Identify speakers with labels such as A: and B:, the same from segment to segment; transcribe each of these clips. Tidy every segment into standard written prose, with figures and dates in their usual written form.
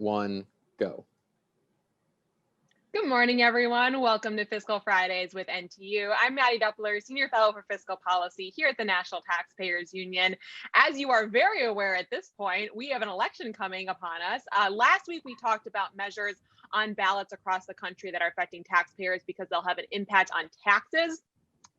A: 1, go.
B: Good morning, everyone. Welcome to Fiscal Fridays with NTU. I'm Mattie Duppler, Senior Fellow for Fiscal Policy here at the National Taxpayers Union. As you are very aware at this point, we have an election coming upon us. Last week, we talked about measures on ballots across the country that are affecting taxpayers because they'll have an impact on taxes.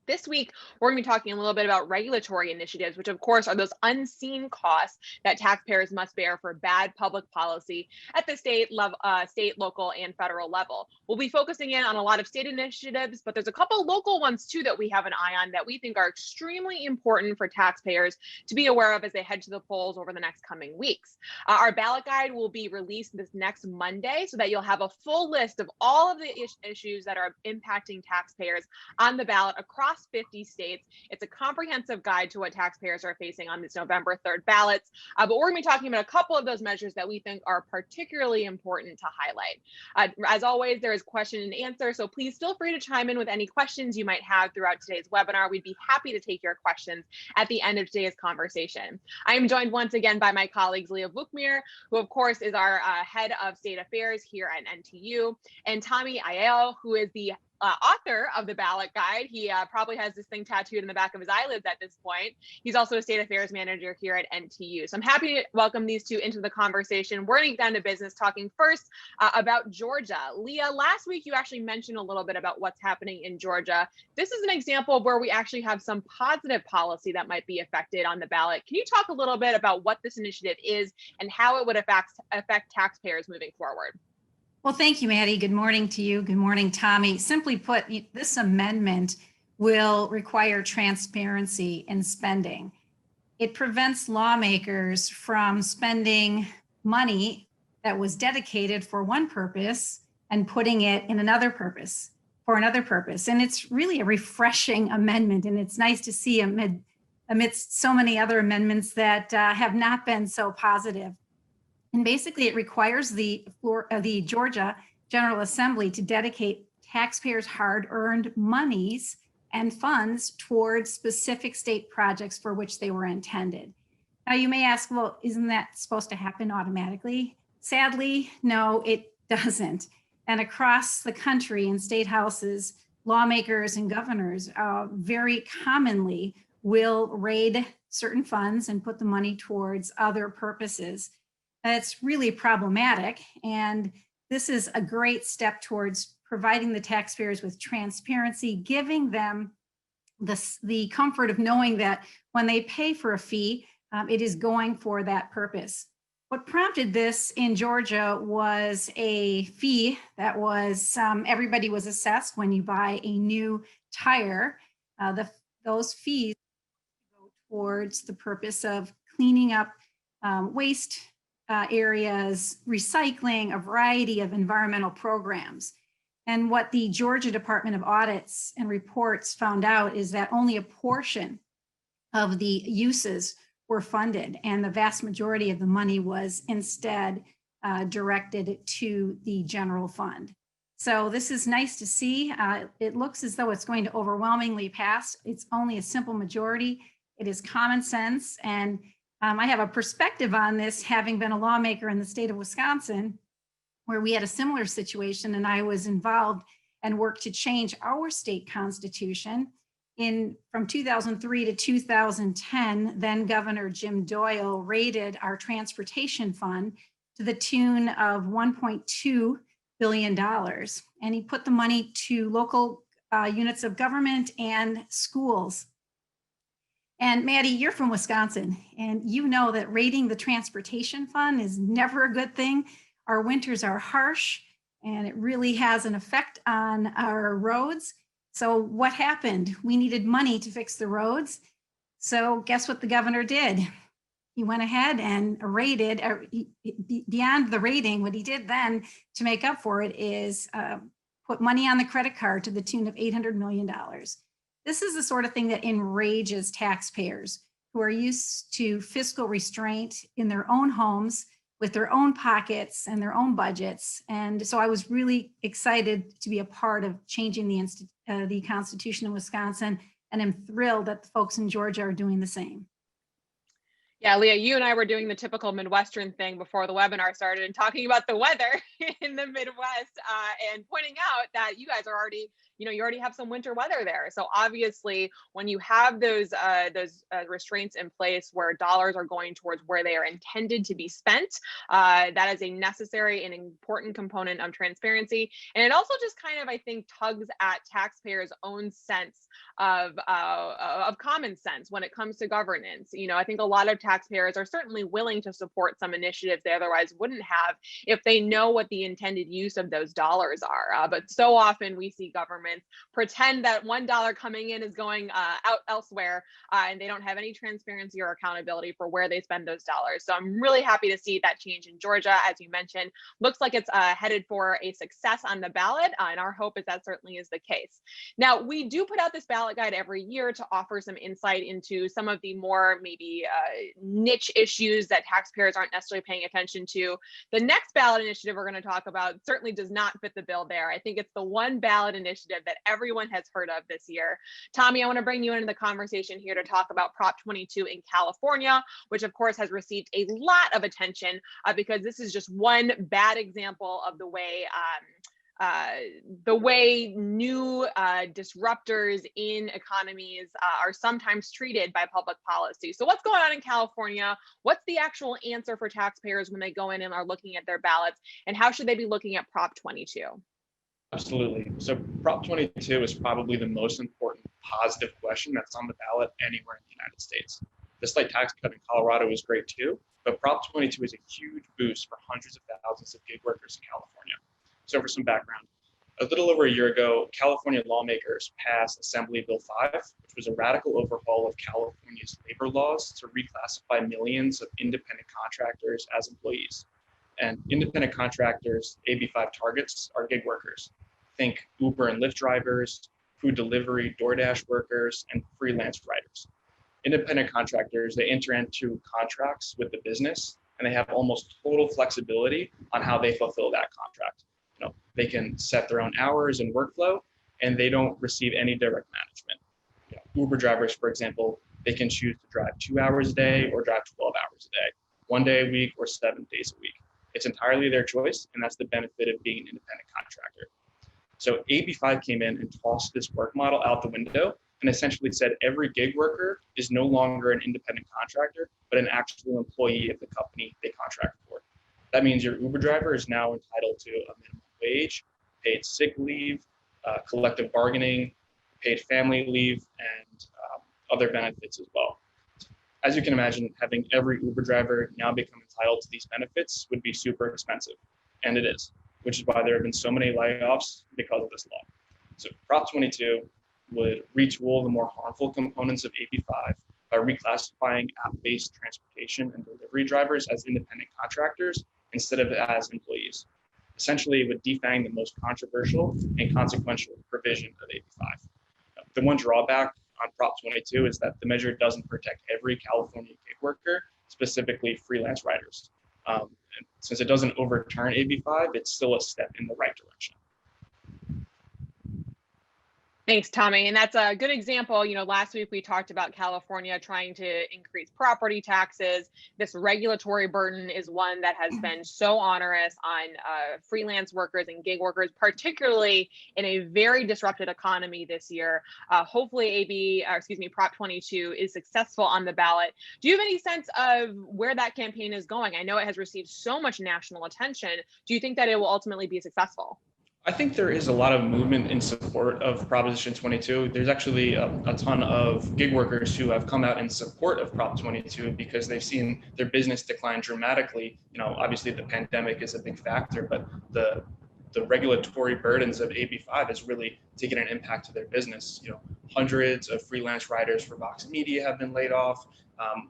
B: This week, we're going to be talking a little bit about regulatory initiatives, which of course are those unseen costs that taxpayers must bear for bad public policy at the state, local, and federal level. We'll be focusing in on a lot of state initiatives, but there's a couple local ones too that we have an eye on that we think are extremely important for taxpayers to be aware of as they head to the polls over the next coming weeks. Our ballot guide will be released this next Monday so that you'll have a full list of all of the issues that are impacting taxpayers on the ballot across 50 states. It's a comprehensive guide to what taxpayers are facing on these November 3rd ballots. But we're going to be talking about a couple of those measures that we think are particularly important to highlight. As always, there is question and answer, so please feel free to chime in with any questions you might have throughout today's webinar. We'd be happy to take your questions at the end of today's conversation. I am joined once again by my colleagues, Leah Vukmir, who of course is our head of state affairs here at NTU, and Tommy Aiello, who is the author of the ballot guide. He probably has this thing tattooed in the back of his eyelids at this point. He's also a state affairs manager here at NTU. So I'm happy to welcome these two into the conversation. We're going to get down to business, talking first about Georgia. Leah, last week you actually mentioned a little bit about what's happening in Georgia. This is an example of where we actually have some positive policy that might be affected on the ballot. Can you talk a little bit about what this initiative is and how it would affect taxpayers moving forward?
C: Well, thank you, Mattie. Good morning to you. Good morning, Tommy. Simply put, this amendment will require transparency in spending. It prevents lawmakers from spending money that was dedicated for one purpose and putting it in another purpose for another purpose. And it's really a refreshing amendment. And it's nice to see amidst so many other amendments that have not been so positive. And basically, it requires the Georgia General Assembly to dedicate taxpayers' hard-earned monies and funds towards specific state projects for which they were intended. Now, you may ask, well, isn't that supposed to happen automatically? Sadly, no, it doesn't. And across the country in state houses, lawmakers and governors very commonly will raid certain funds and put the money towards other purposes. It's really problematic, and this is a great step towards providing the taxpayers with transparency, giving them the comfort of knowing that when they pay for a fee, it is going for that purpose. What prompted this in Georgia was a fee that was everybody was assessed when you buy a new tire. Those fees go towards the purpose of cleaning up waste areas, recycling, a variety of environmental programs. And what the Georgia Department of Audits and Reports found out is that only a portion of the uses were funded, and the vast majority of the money was instead directed to the general fund. So this is nice to see. It looks as though it's going to overwhelmingly pass. It's only a simple majority. It is common sense, and I have a perspective on this, having been a lawmaker in the state of Wisconsin, where we had a similar situation, and I was involved and worked to change our state constitution. From 2003 to 2010, then Governor Jim Doyle raided our transportation fund to the tune of $1.2 billion. And he put the money to local units of government and schools. And Mattie, you're from Wisconsin, and you know that raiding the transportation fund is never a good thing. Our winters are harsh, and it really has an effect on our roads. So what happened? We needed money to fix the roads. So guess what the governor did? He went ahead and raided, beyond the raiding, what he did then to make up for it is put money on the credit card to the tune of $800 million. This is the sort of thing that enrages taxpayers who are used to fiscal restraint in their own homes with their own pockets and their own budgets. And so I was really excited to be a part of changing the Constitution in Wisconsin, and I'm thrilled that the folks in Georgia are doing the same.
B: Yeah, Leah, you and I were doing the typical Midwestern thing before the webinar started and talking about the weather in the Midwest and pointing out that you guys are already, you already have some winter weather there. So obviously, when you have those restraints in place where dollars are going towards where they are intended to be spent, that is a necessary and important component of transparency. And it also just kind of, I think, tugs at taxpayers' own sense of common sense when it comes to governance. I think a lot of taxpayers are certainly willing to support some initiatives they otherwise wouldn't have if they know what the intended use of those dollars are. But so often we see governments pretend that $1 coming in is going out elsewhere, and they don't have any transparency or accountability for where they spend those dollars. So I'm really happy to see that change in Georgia, as you mentioned. Looks like it's headed for a success on the ballot, and our hope is that certainly is the case. Now, we do put out this ballot guide every year to offer some insight into some of the more maybe niche issues that taxpayers aren't necessarily paying attention to. The next ballot initiative we're going to talk about certainly does not fit the bill there. I think it's the one ballot initiative that everyone has heard of this year. Tommy, I want to bring you into the conversation here to talk about Prop 22 in California, which of course has received a lot of attention because this is just one bad example of the way new disruptors in economies are sometimes treated by public policy. So what's going on in California? What's the actual answer for taxpayers when they go in and are looking at their ballots? And how should they be looking at Prop 22?
A: Absolutely. So Prop 22 is probably the most important positive question that's on the ballot anywhere in the United States. The slight tax cut in Colorado is great too, but Prop 22 is a huge boost for hundreds of thousands of gig workers in California. So for some background, a little over a year ago, California lawmakers passed Assembly Bill 5, which was a radical overhaul of California's labor laws to reclassify millions of independent contractors as employees. And independent contractors, AB5 targets, are gig workers. Think Uber and Lyft drivers, food delivery, DoorDash workers, and freelance writers. Independent contractors, they enter into contracts with the business, and they have almost total flexibility on how they fulfill that contract. They can set their own hours and workflow, and they don't receive any direct management. Uber drivers, for example, they can choose to drive 2 hours a day or drive 12 hours a day, 1 day a week or 7 days a week. It's entirely their choice, and that's the benefit of being an independent contractor. So AB5 came in and tossed this work model out the window and essentially said every gig worker is no longer an independent contractor, but an actual employee of the company they contract for. That means your Uber driver is now entitled to a minimum wage, paid sick leave, collective bargaining, paid family leave, and other benefits as well. As you can imagine, having every Uber driver now become entitled to these benefits would be super expensive, and it is, which is why there have been so many layoffs because of this law. So Prop 22 would retool the more harmful components of AB5 by reclassifying app-based transportation and delivery drivers as independent contractors instead of as employees. Essentially, it would defang the most controversial and consequential provision of AB5. The one drawback on Prop 22 is that the measure doesn't protect every California gig worker, specifically freelance writers. And since it doesn't overturn AB5, it's still a step in the right direction.
B: Thanks, Tommy. And that's a good example. Last week we talked about California trying to increase property taxes. This regulatory burden is one that has been so onerous on freelance workers and gig workers, particularly in a very disrupted economy this year. Hopefully Prop 22 is successful on the ballot. Do you have any sense of where that campaign is going? I know it has received so much national attention. Do you think that it will ultimately be successful?
A: I think there is a lot of movement in support of Proposition 22. There's actually a ton of gig workers who have come out in support of Prop 22 because they've seen their business decline dramatically. Obviously the pandemic is a big factor, but the regulatory burdens of AB5 has really taken an impact to their business. Hundreds of freelance writers for Vox Media have been laid off.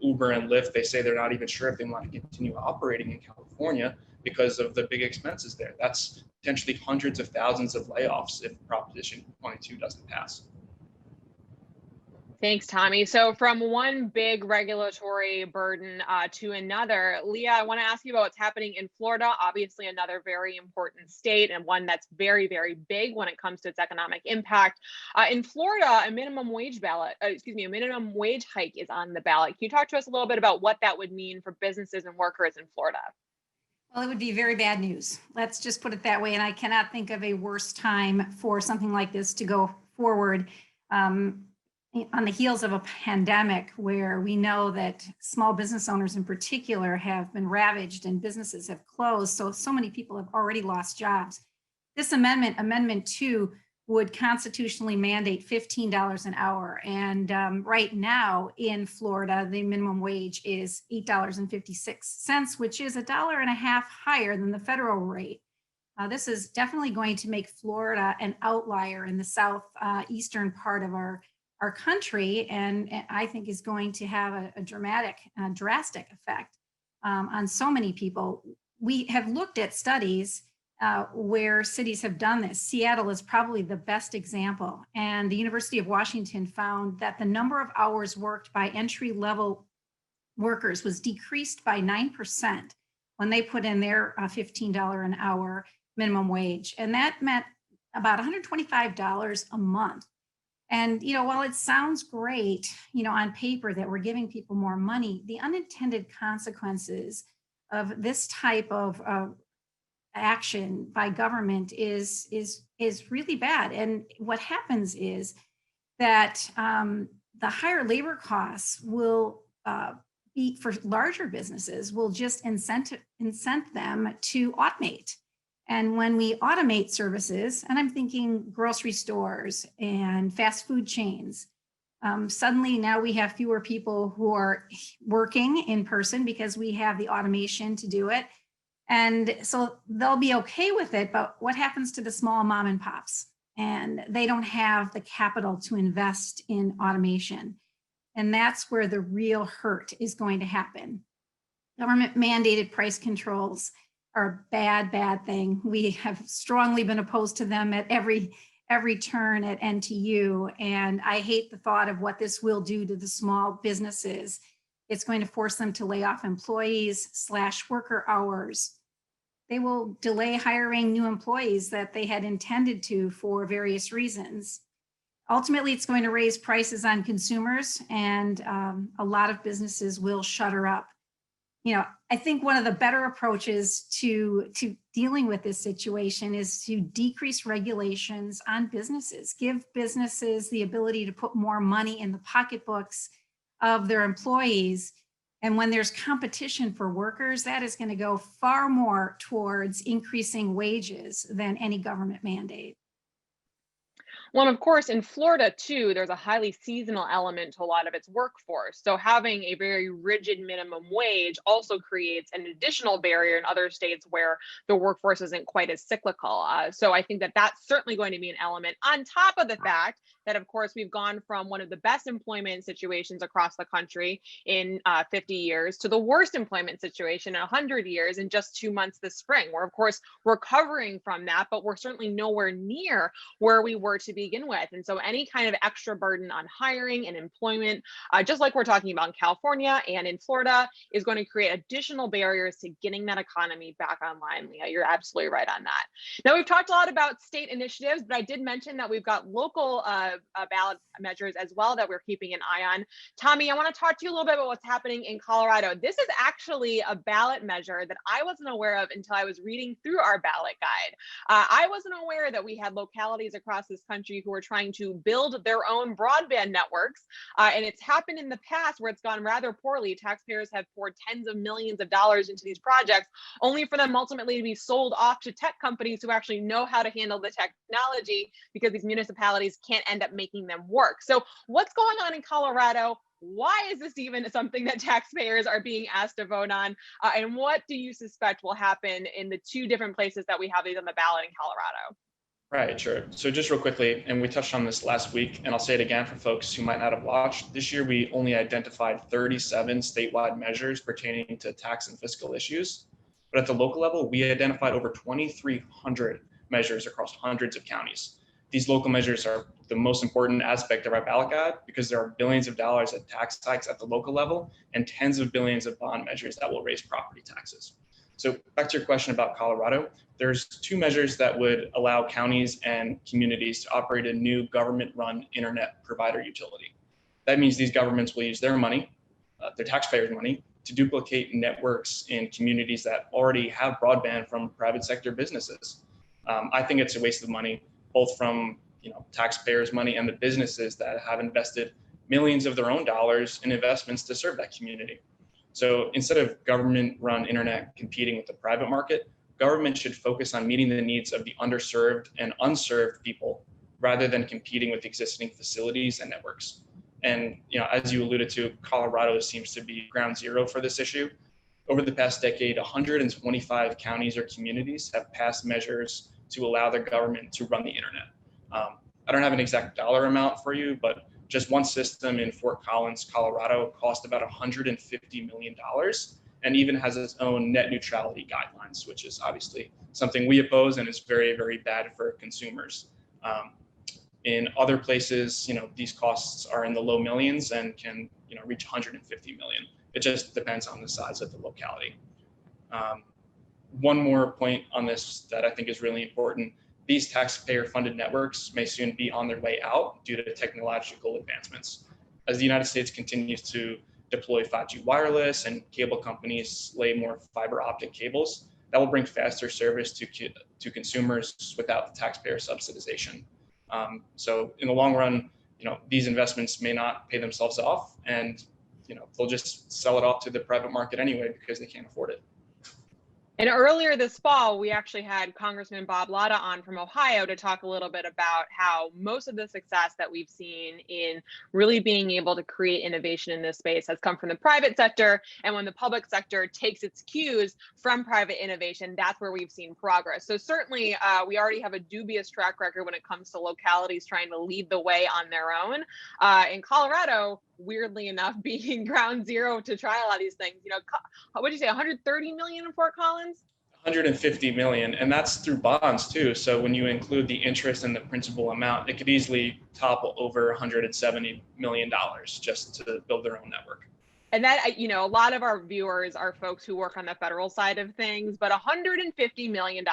A: Uber and Lyft, they say they're not even sure if they want to continue operating in California because of the big expenses there. That's potentially hundreds of thousands of layoffs if Proposition 22 doesn't pass.
B: Thanks, Tommy. So from one big regulatory burden to another, Leah, I want to ask you about what's happening in Florida, obviously another very important state and one that's very, very big when it comes to its economic impact. In Florida, a minimum wage hike is on the ballot. Can you talk to us a little bit about what that would mean for businesses and workers in Florida?
C: Well, it would be very bad news. Let's just put it that way. And I cannot think of a worse time for something like this to go forward. On the heels of a pandemic where we know that small business owners in particular have been ravaged and businesses have closed. So many people have already lost jobs. This amendment, Amendment 2, would constitutionally mandate $15 an hour. And right now in Florida, the minimum wage is $8.56, which is $1.50 higher than the federal rate. This is definitely going to make Florida an outlier in the southeastern part of our country, and I think is going to have a drastic effect on so many people. We have looked at studies where cities have done this. Seattle is probably the best example, and the University of Washington found that the number of hours worked by entry-level workers was decreased by 9% when they put in their $15 an hour minimum wage, and that meant about $125 a month. And, while it sounds great, on paper that we're giving people more money, the unintended consequences of this type of action by government is really bad. And what happens is that the higher labor costs will be for larger businesses will just incent them to automate. And when we automate services, and I'm thinking grocery stores and fast food chains, suddenly now we have fewer people who are working in person because we have the automation to do it. And so they'll be okay with it, but what happens to the small mom and pops? And they don't have the capital to invest in automation. And that's where the real hurt is going to happen. Government mandated price controls are a bad thing. We have strongly been opposed to them at every turn at NTU. And I hate the thought of what this will do to the small businesses. It's going to force them to lay off employees, slash worker hours. They will delay hiring new employees that they had intended to for various reasons. Ultimately, it's going to raise prices on consumers, and a lot of businesses will shutter up. I think one of the better approaches to dealing with this situation is to decrease regulations on businesses, give businesses the ability to put more money in the pocketbooks of their employees. And when there's competition for workers, that is going to go far more towards increasing wages than any government mandate.
B: Well, and of course, in Florida, too, there's a highly seasonal element to a lot of its workforce. So having a very rigid minimum wage also creates an additional barrier in other states where the workforce isn't quite as cyclical. So I think that that's certainly going to be an element, on top of the fact that, of course, we've gone from one of the best employment situations across the country in 50 years to the worst employment situation in 100 years in just 2 months this spring. We're, of course, recovering from that, but we're certainly nowhere near where we were to begin with. And so any kind of extra burden on hiring and employment, just like we're talking about in California and in Florida, is going to create additional barriers to getting that economy back online. Leah, you're absolutely right on that. Now, we've talked a lot about state initiatives, but I did mention that we've got local ballot measures as well that we're keeping an eye on. Tommy, I want to talk to you a little bit about what's happening in Colorado. This is actually a ballot measure that I wasn't aware of until I was reading through our ballot guide. I wasn't aware that we had localities across this country who are trying to build their own broadband networks. And it's happened in the past where it's gone rather poorly. Taxpayers have poured tens of millions of dollars into these projects, only for them ultimately to be sold off to tech companies who actually know how to handle the technology, because these municipalities can't end up making them work. So what's going on in Colorado? Why is this even something that taxpayers are being asked to vote on? And what do you suspect will happen in the two different places that we have these on the ballot in Colorado?
A: Right, sure. So just real quickly, and we touched on this last week, and I'll say it again for folks who might not have watched. This year, we only identified 37 statewide measures pertaining to tax and fiscal issues. But at the local level, we identified over 2,300 measures across hundreds of counties. These local measures are the most important aspect of our ballot guide because there are billions of dollars of tax hikes at the local level and tens of billions of bond measures that will raise property taxes. So back to your question about Colorado, there's two measures that would allow counties and communities to operate a new government-run internet provider utility. That means these governments will use their money, their taxpayers' money, to duplicate networks in communities that already have broadband from private sector businesses. I think it's a waste of money, both from taxpayers' money and the businesses that have invested millions of their own dollars in investments to serve that community. So instead of government-run internet competing with the private market, government should focus on meeting the needs of the underserved and unserved people rather than competing with existing facilities and networks. And as you alluded to, Colorado seems to be ground zero for this issue. Over the past decade, 125 counties or communities have passed measures to allow their government to run the internet. I don't have an exact dollar amount for you, but just one system in Fort Collins, Colorado, cost about $150 million and even has its own net neutrality guidelines, which is obviously something we oppose and is very, very bad for consumers. In other places, these costs are in the low millions and can, reach 150 million. It just depends on the size of the locality. One more point on this that I think is really important. These taxpayer-funded networks may soon be on their way out due to technological advancements. As the United States continues to deploy 5G wireless and cable companies lay more fiber optic cables, that will bring faster service to consumers without the taxpayer subsidization. So in the long run, these investments may not pay themselves off, and they'll just sell it off to the private market anyway because they can't afford it.
B: And earlier this fall, we actually had Congressman Bob Latta on from Ohio to talk a little bit about how most of the success that we've seen in really being able to create innovation in this space has come from the private sector. And when the public sector takes its cues from private innovation, that's where we've seen progress. So certainly we already have a dubious track record when it comes to localities trying to lead the way on their own. In Colorado, weirdly enough, being ground zero to try a lot of these things. What did you say, 130 million in Fort Collins?
A: 150 million, and that's through bonds too. So when you include the interest and the principal amount, it could easily topple over $170 million just to build their own network.
B: And that, a lot of our viewers are folks who work on the federal side of things, but $150 million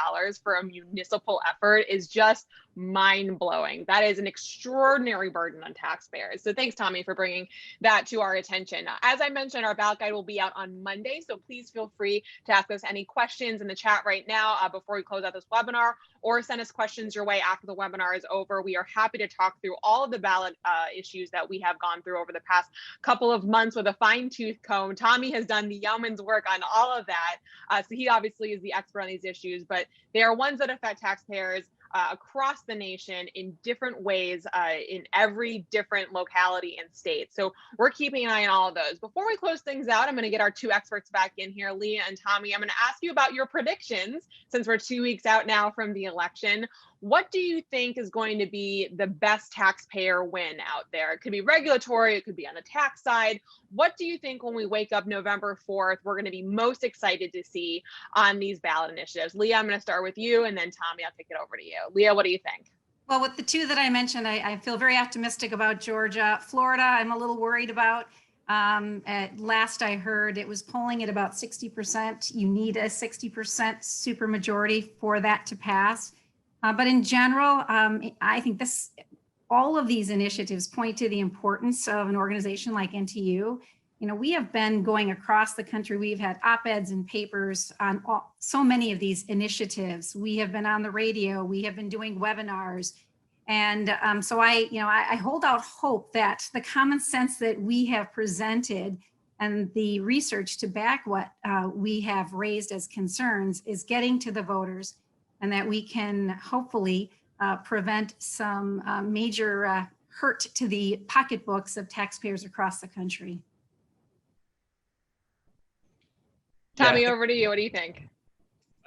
B: for a municipal effort is just mind-blowing. That is an extraordinary burden on taxpayers. So thanks, Tommy, for bringing that to our attention. As I mentioned, our ballot guide will be out on Monday, so please feel free to ask us any questions in the chat right now before we close out this webinar, or send us questions your way after the webinar is over. We are happy to talk through all of the ballot issues that we have gone through over the past couple of months with a fine-tooth comb. Tommy has done the yeoman's work on all of that, so he obviously is the expert on these issues, but they are ones that affect taxpayers across the nation in different ways in every different locality and state. So we're keeping an eye on all of those. Before we close things out, I'm going to get our two experts back in here, Leah and Tommy. I'm going to ask you about your predictions since we're 2 weeks out now from the election. What do you think is going to be the best taxpayer win out there? It could be regulatory, it could be on the tax side. What do you think when we wake up November 4th, we're going to be most excited to see on these ballot initiatives? Leah, I'm going to start with you, and then Tommy, I'll kick it over to you. Leah, what do you think?
C: Well, with the two that I mentioned, I feel very optimistic about Georgia. Florida, I'm a little worried about. At last I heard it was polling at about 60%. You need a 60% supermajority for that to pass. But in general, I think all of these initiatives point to the importance of an organization like NTU. We have been going across the country. We've had op-eds and papers on so many of these initiatives. We have been on the radio. We have been doing webinars. And so I hold out hope that the common sense that we have presented and the research to back what we have raised as concerns is getting to the voters, and that we can hopefully prevent some major hurt to the pocketbooks of taxpayers across the country.
B: Tommy, over to you. What do you think?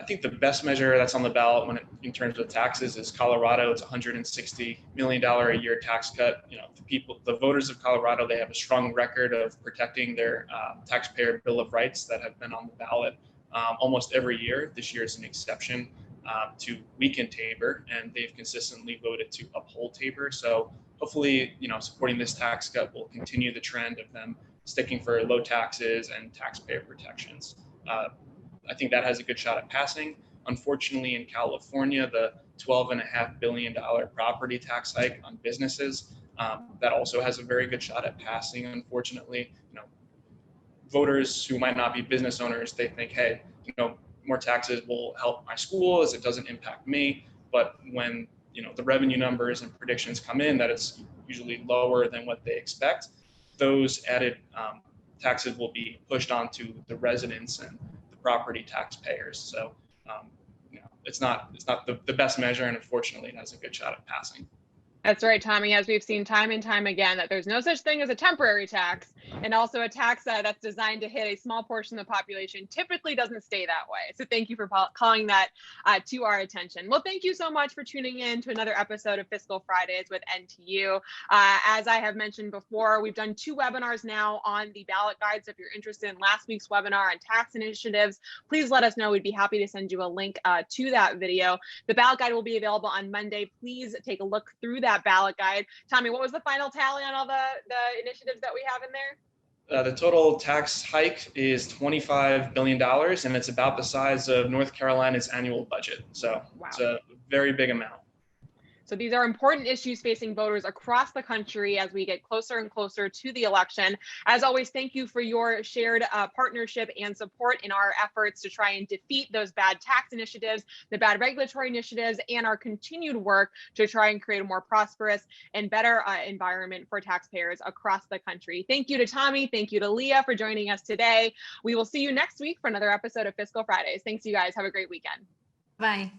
A: I think the best measure that's on the ballot in terms of taxes is Colorado. It's $160 million a year tax cut. The voters of Colorado, they have a strong record of protecting their taxpayer bill of rights that have been on the ballot almost every year. This year is an exception. to weaken Tabor, and they've consistently voted to uphold Tabor. So hopefully, supporting this tax cut will continue the trend of them sticking for low taxes and taxpayer protections. I think that has a good shot at passing. Unfortunately, in California, the $12.5 billion property tax hike on businesses, that also has a very good shot at passing. Unfortunately, voters who might not be business owners, they think, hey, more taxes will help my school as it doesn't impact me. But when the revenue numbers and predictions come in that it's usually lower than what they expect, those added taxes will be pushed onto the residents and the property taxpayers. So it's not the best measure, and unfortunately it has a good shot at passing.
B: That's right, Tommy. As we've seen time and time again, that there's no such thing as a temporary tax, and also a tax that's designed to hit a small portion of the population typically doesn't stay that way. So thank you for calling that to our attention. Well, thank you so much for tuning in to another episode of Fiscal Fridays with NTU. As I have mentioned before, we've done 2 webinars now on the ballot guide. So if you're interested in last week's webinar on tax initiatives, please let us know. We'd be happy to send you a link to that video. The ballot guide will be available on Monday. Please take a look through that ballot guide. Tommy, what was the final tally on all the initiatives that we have in there?
A: The total tax hike is $25 billion, and it's about the size of North Carolina's annual budget. So wow. It's a very big amount.
B: So these are important issues facing voters across the country as we get closer and closer to the election. As always, thank you for your shared partnership and support in our efforts to try and defeat those bad tax initiatives, the bad regulatory initiatives, and our continued work to try and create a more prosperous and better environment for taxpayers across the country. Thank you to Tommy. Thank you to Leah for joining us today. We will see you next week for another episode of Fiscal Fridays. Thanks, you guys. Have a great weekend.
C: Bye.